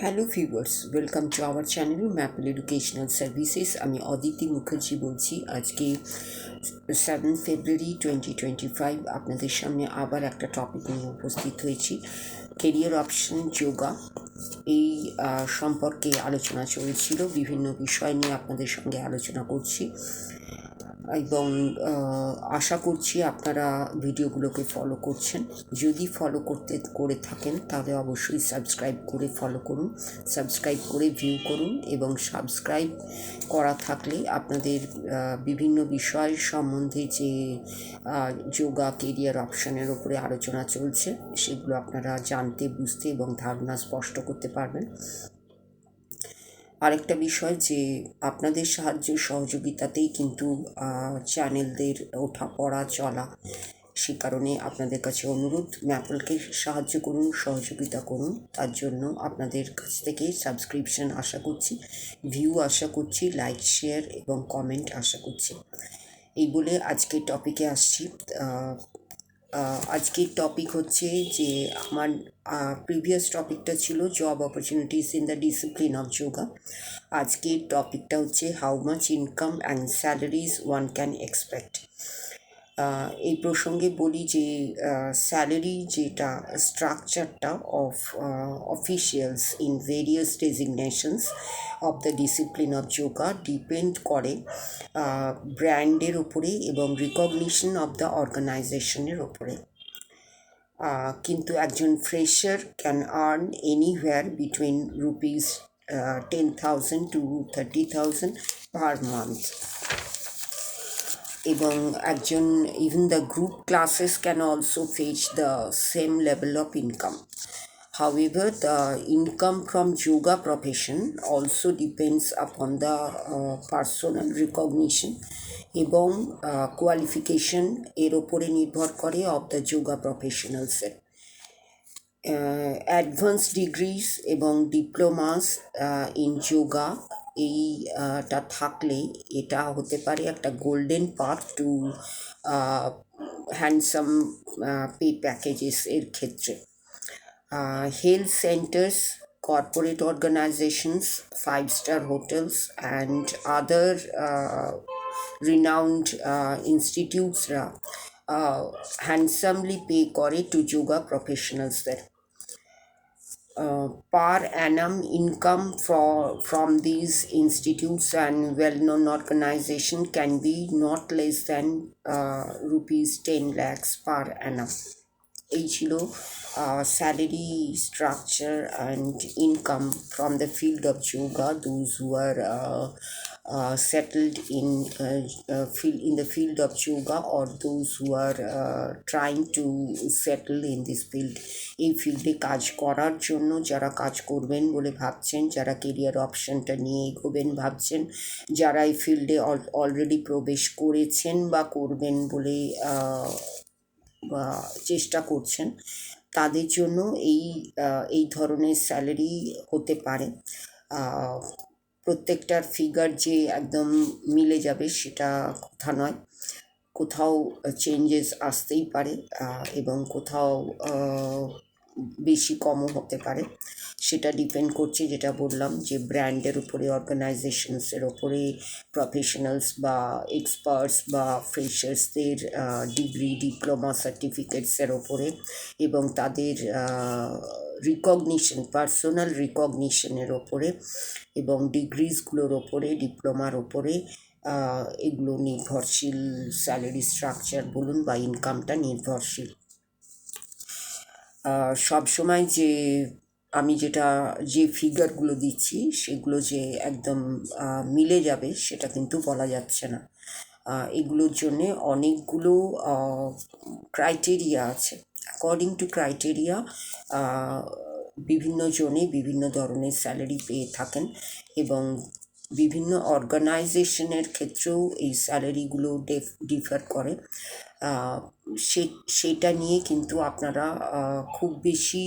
Hello viewers, welcome to our channel maple educational services. আমি অদিতি মুখার্জি বলছি। আজকে 7 ফেব্রুয়ারি 2025 আপনাদের সামনে আবার একটা টপিক নিয়ে উপস্থিত হয়েছি। কেরিয়ার অপশন যোগা, এই সম্পর্কে আলোচনা চলছিল। বিভিন্ন বিষয় নিয়ে আপনাদের সঙ্গে আলোচনা করছি এবং আশা করছি আপনারা ভিডিওগুলোকে ফলো করছেন। যদি ফলো করে থাকেন তাহলে অবশ্যই সাবস্ক্রাইব করে ফলো করুন, সাবস্ক্রাইব করে ভিউ করুন এবং সাবস্ক্রাইব করা থাকলে আপনাদের বিভিন্ন বিষয় সম্বন্ধে যে যোগা কেরিয়ার অপশানের ওপরে আলোচনা চলছে সেগুলো আপনারা জানতে, বুঝতে এবং ধারণা স্পষ্ট করতে পারবেন। আরেকটা বিষয় যে আপনাদের সাহায্য সহযোগিতাতেই কিন্তু চ্যানেলদের ওঠা পড়া চলা, সে কারণে আপনাদের কাছে অনুরোধ, ম্যাপলকে সাহায্য করুন, সহযোগিতা করুন। তার জন্য আপনাদের কাছ থেকে সাবস্ক্রিপশন আশা করছি, ভিউ আশা করছি, লাইক শেয়ার এবং কমেন্ট আশা করছি। এই বলে আজকের টপিকে আসছি। আজকের টপিক হচ্ছে যে আমার প্রিভিয়াস টপিকটা ছিল job opportunities in the discipline of yoga. আজকের টপিকটা হচ্ছে how much income and salaries one can expect. এই প্রসঙ্গে বলি যে স্যালারি যেটা স্ট্রাকচারটা of officials in various designations of the discipline of yoga depend করে ব্র্যান্ডের ওপরে এবং রিকগনিশন অফ দ্য অর্গানাইজেশনের ওপরে। কিন্তু একজন fresher can earn anywhere between rupees 10,000 to 30,000 per month, এবং একজন even the group classes can also fetch the same level of income. However, the income from yoga profession also depends upon the personal recognition এবং qualification এর ওপরে নির্ভর করে of the yoga প্রফেশনালসের। Advance degrees এবং diplomas in yoga এইটা থাকলে এটা হতে পারে একটা golden path to handsome pay packages এর ক্ষেত্রে। Health centers, corporate organizations, five-star hotels, and other renowned institutes handsomely pay করে to yoga professionals there. Per annum income from these institutes and well-known organization can be not less than rupees 10 lakhs per annum. এই ছিল salary structure and income from the field of yoga, those who are settled in the field of yoga or those who are trying to settle in this field. এই ফিল্ডে কাজ করার জন্য যারা কাজ করবেন বলে ভাবছেন, যারা কেরিয়ার অপশনটা নিয়ে এগোবেন ভাবছেন, যারা এই ফিল্ডে অলরেডি প্রবেশ করেছেন বা করবেন বলে চেষ্টা করছেন, তাদের জন্য এই ধরনের স্যালারি হতে পারে। প্রত্যেকটার ফিগার যে একদম মিলে যাবে সেটা কথা নয়, কোথাও চেঞ্জেস আসতেই পারে এবং কোথাও বেশি কমও হতে পারে। সেটা ডিপেন্ড করছে, যেটা বললাম, যে ব্র্যান্ডের উপরে, অর্গানাইজেশনসের ওপরে, প্রফেশনালস বা এক্সপার্টস বা ফ্রেশার্সদের ডিগ্রি, ডিপ্লোমা, সার্টিফিকেটসের ওপরে এবং তাদের রিকগনিশন, পার্সোনাল রিকগনিশনের ওপরে এবং ডিগ্রিজগুলোর ওপরে, ডিপ্লোমার ওপরে এগুলো নির্ভরশীল। স্যালারি স্ট্রাকচার বলুন বা ইনকামটা নির্ভরশীল। সবসময় যে আমি যে ফিগারগুলো দিচ্ছি সেগুলো যে একদম মিলে যাবে সেটা কিন্তু বলা যাচ্ছে না। এগুলোর জন্যে অনেকগুলো ক্রাইটেরিয়া আছে। অ্যাকর্ডিং টু ক্রাইটেরিয়া বিভিন্ন জনে বিভিন্ন ধরনের স্যালারি পেয়ে থাকেন এবং বিভিন্ন অর্গানাইজেশনের ক্ষেত্রেও এই স্যালারিগুলো ডিফার করে। সেটা নিয়ে কিন্তু আপনারা খুব বেশি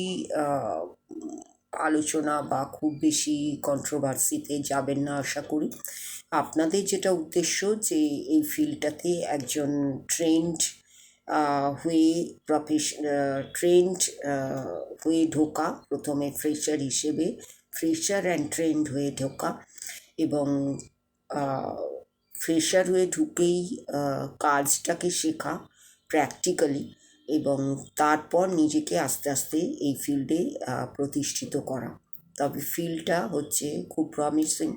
আলোচনা বা খুব বেশি কন্ট্রোভার্সিতে যাবেন না আশা করি। আপনাদের যেটা উদ্দেশ্য যে এই ফিল্ডটাতে একজন ট্রেন্ড হয়ে ঢোকা, প্রথমে ফ্রেশার হিসেবে, ফ্রেশার অ্যান্ড ট্রেন্ড হয়ে ঢোকা এবং ফ্রেশার হয়ে ঢুকেই কাজটাকে শেখা প্র্যাকটিক্যালি এবং তারপর নিজেকে আস্তে আস্তে এই ফিল্ডে প্রতিষ্ঠিত করা। তবে ফিল্ডটা হচ্ছে খুব প্রমিসিং,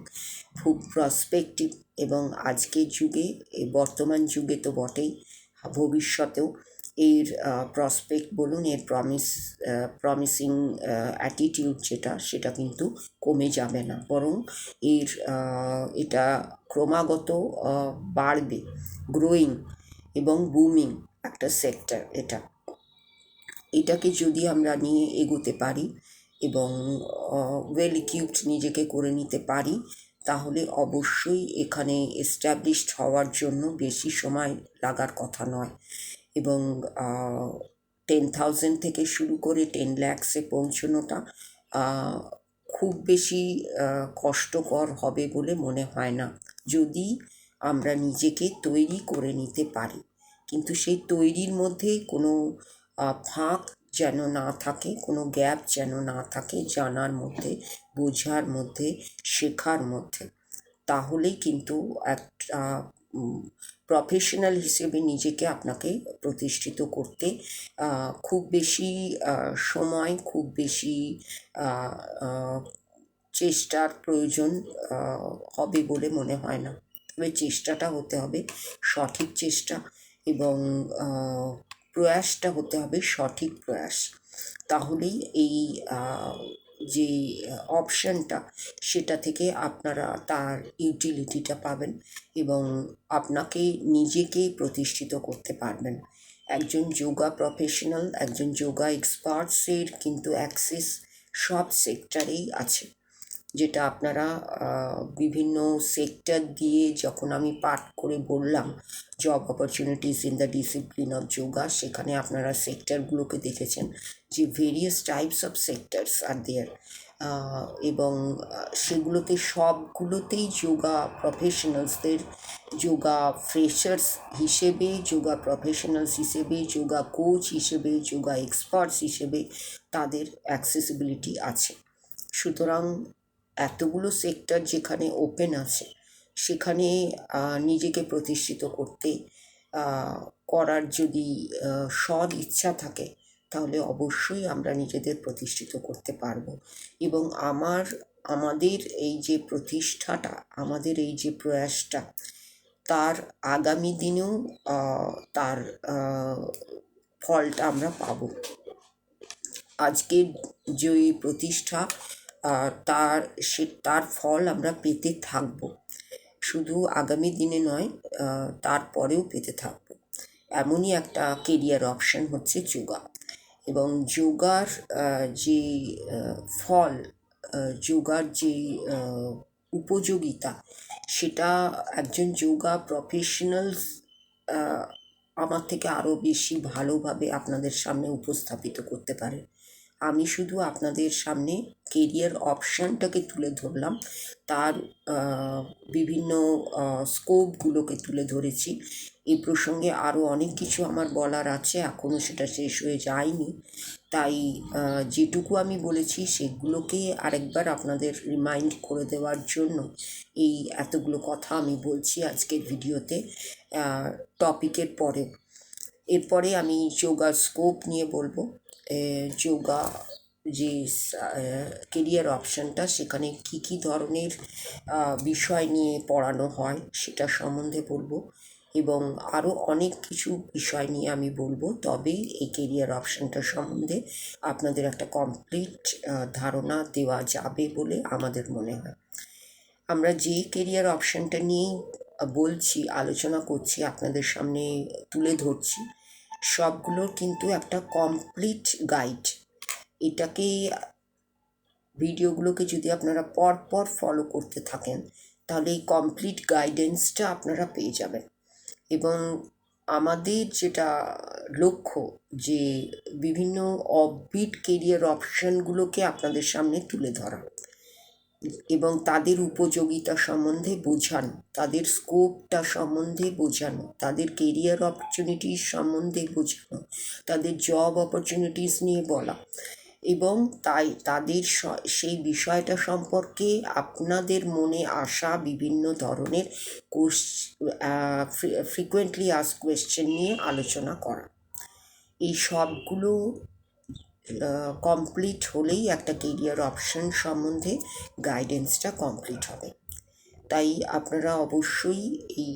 খুব প্রসপেক্টিভ এবং আজকের যুগে, এই বর্তমান যুগে তো বটেই, ভবিষ্যতেও এর প্রসপেক্ট বলুন, এর প্রমিসিং অ্যাটিটিউড যেটা, সেটা কিন্তু কমে যাবে না, বরং এর এটা ক্রমাগত বাড়বে, গ্রোয়িং এবং বুমিং একটা সেক্টর এটা। এটাকে যদি আমরা নিয়ে এগোতে পারি এবং ওয়েল ইকুইপড নিজেকে করে নিতে পারি, তাহলে অবশ্যই এখানে এস্টাবলিশড হওয়ার জন্য বেশি সময় লাগার কথা নয় এবং 10,000 থেকে শুরু করে 10 lakhsে পৌঁছনোটা খুব বেশি কষ্টকর হবে বলে মনে হয় না, যদি আমরা নিজেকে তৈরি করে নিতে পারি। কিন্তু সেই তৈরির মধ্যে কোনো ফাঁক যেন না থাকে, কোনো গ্যাপ যেন না থাকে জানার মধ্যে, বোঝার মধ্যে, শেখার মধ্যে। তাহলেই কিন্তু একটা প্রফেশনাল হিসেবে নিজেকে আপনাকে প্রতিষ্ঠিত করতে খুব বেশি সময়, খুব বেশি চেষ্টার প্রয়োজন হবে বলে মনে হয় না। তবে চেষ্টাটা হতে হবে সঠিক চেষ্টা এবং প্রয়াসটা হতে হবে সঠিক প্রয়াস। তাহলেই এই যে অপশানটা, সেটা থেকে আপনারা তার ইউটিলিটিটা পাবেন এবং আপনাকে নিজেকে প্রতিষ্ঠিত করতে পারবেন। একজন যোগা প্রফেশনাল, একজন যোগা এক্সপার্টসের কিন্তু অ্যাক্সেস সব সেক্টরেই আছে, যেটা আপনারা বিভিন্ন সেক্টর দিয়ে যখন আমি পাঠ করে বললাম job opportunities in the discipline of yoga, সেখানে আপনারা সেক্টরগুলোকে দেখেছেন যে ভেরিয়াস টাইপস অফ সেক্টরস আর দেয়ার, এবং সেগুলোতে সবগুলোতেই যোগা প্রফেশনালসদের, যোগা ফ্রেশার্স হিসেবে, যোগা প্রফেশনালস হিসেবে, যোগা কোচ হিসেবে, যোগা এক্সপার্টস হিসেবে তাদের অ্যাক্সেসিবিলিটি আছে। সুতরাং এতগুলো সেক্টর যেখানে ওপেন আছে, সেখানে নিজেকে প্রতিষ্ঠিত করতে করার যদি সৎ ইচ্ছা থাকে, তাহলে অবশ্যই আমরা নিজেদের প্রতিষ্ঠিত করতে পারবো এবং আমাদের এই যে প্রতিষ্ঠাটা, আমাদের এই যে প্রয়াসটা, তার আগামী দিনেও তার ফলটা আমরা পাবো। আজকের যে প্রতিষ্ঠা, তার ফল আমরা পেতে থাকব, শুধু আগামী দিনে নয়, তারপরেও পেতে থাকব। এমনই একটা কেরিয়ার অপশন হচ্ছে যোগা এবং যোগার যে ফল, যোগার যে উপযোগিতা, সেটা একজন যোগা প্রফেশনালস আমার থেকে আরও বেশি ভালোভাবে আপনাদের সামনে উপস্থাপিত করতে পারে। আমি শুধু আপনাদের সামনে কেরিয়ার অপশানটাকে তুলে ধরলাম, তার বিভিন্ন স্কোপগুলোকে তুলে ধরেছি। এই প্রসঙ্গে আরও অনেক কিছু আমার বলার আছে, এখনও সেটা শেষ হয়ে যায়নি, তাই যেটুকু আমি বলেছি সেগুলোকে আরেকবার আপনাদের রিমাইন্ড করে দেওয়ার জন্য এই এতগুলো কথা আমি বলছি আজকের ভিডিওতে টপিকের পরে। এরপরে আমি যোগার স্কোপ নিয়ে বলবো, যোগা যে কেরিয়ার অপশানটা, সেখানে কি কি ধরনের বিষয় নিয়ে পড়ানো হয় সেটা সম্বন্ধে বলবো এবং আরও অনেক কিছু বিষয় নিয়ে আমি বলবো, তবেই এই কেরিয়ার অপশানটা সম্বন্ধে আপনাদের একটা কমপ্লিট ধারণা দেওয়া যাবে বলে আমাদের মনে হয়। আমরা যে কেরিয়ার অপশানটা নিয়েই বলছি, আলোচনা করছি, আপনাদের সামনে তুলে ধরছি, সবগুলোর কিন্তু একটা কমপ্লিট গাইড। এটাকে, ভিডিওগুলোকে যদি আপনারা পরপর ফলো করতে থাকেন, তাহলে এই কমপ্লিট গাইডেন্সটা আপনারা পেয়ে যাবেন এবং আমাদের যেটা লক্ষ্য, যে বিভিন্ন অফবিট কেরিয়ার অপশানগুলোকে আপনাদের সামনে তুলে ধরা এবং তাদের উপযোগিতা সম্বন্ধে বোঝানো, তাদের স্কোপটা সম্বন্ধে বোঝানো, তাদের কেরিয়ার অপরচুনিটিস সম্বন্ধে বোঝানো, তাদের জব অপরচুনিটিস নিয়ে বলা এবং তাই তাদের সেই বিষয়টা সম্পর্কে আপনাদের মনে আসা বিভিন্ন ধরনের ফ্রিকোয়েন্টলি আস্ক কোয়েশ্চেন নিয়ে আলোচনা করা। এই সবগুলো কমপ্লিট হলেই একটা কেরিয়ার অপশন সম্বন্ধে গাইডেন্সটা কমপ্লিট হবে। তাই আপনারা অবশ্যই এই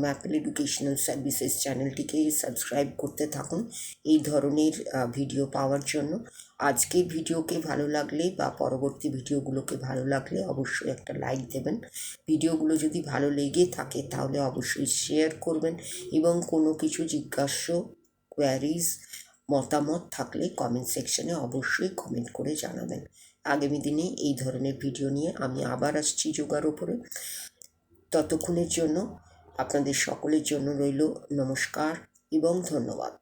ম্যাপেল এডুকেশনাল সার্ভিসেস চ্যানেলটিকে সাবস্ক্রাইব করতে থাকুন এই ধরনের ভিডিও পাওয়ার জন্য। আজকের ভিডিওকে ভালো লাগলে বা পরবর্তী ভিডিওগুলোকে ভালো লাগলে অবশ্যই একটা লাইক দেবেন। ভিডিওগুলো যদি ভালো লেগে থাকে তাহলে অবশ্যই শেয়ার করবেন এবং কোনো কিছু জিজ্ঞাস্য কোয়ারিজ মতামত থাকলে কমেন্ট সেকশনে অবশ্যই কমেন্ট করে জানাবেন। আগামী দিনে এই ধরনের ভিডিও নিয়ে আমি আবার আসছি যোগার ওপরে। ততক্ষণের জন্য আপনাদের সকলের জন্য রইল নমস্কার এবং ধন্যবাদ।